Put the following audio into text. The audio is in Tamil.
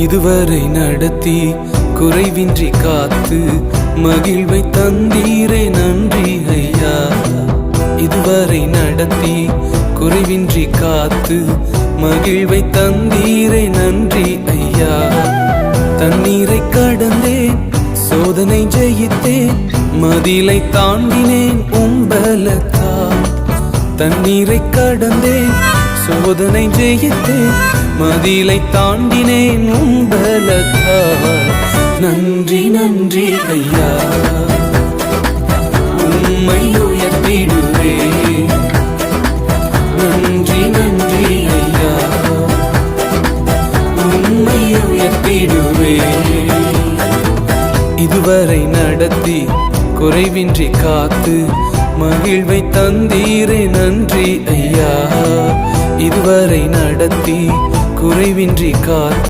இதுவரை நடத்தி குறைவின்றி காத்து மகிழ்வை தந்தீரே நன்றி ஐயா. இதுவரை நடத்தி குறைவின்றி காத்து மகிழ்வை தந்தீரே நன்றி ஐயா. தண்ணீரை கடந்தேன், சோதனை ஜெயித்தேன், மதிலை தாண்டினேன் உம்பலத்தால். தண்ணீரை கடந்தேன், சோதனை ஜெயித்தேன், மதிலை தாண்டினேன் உம்பலத்தால். நன்றி நன்றி ஐயா, உம்மை உயர்த்திடுவேன். நன்றி நன்றி ஐயா, உம்மை உயர்த்திடுவேன். இதுவரை நடத்தி குறைவின்றி காத்து மகிழ்வை தந்தீரே நன்றி ஐயா. இதுவரை நடத்தி குறைவின்றி காத்து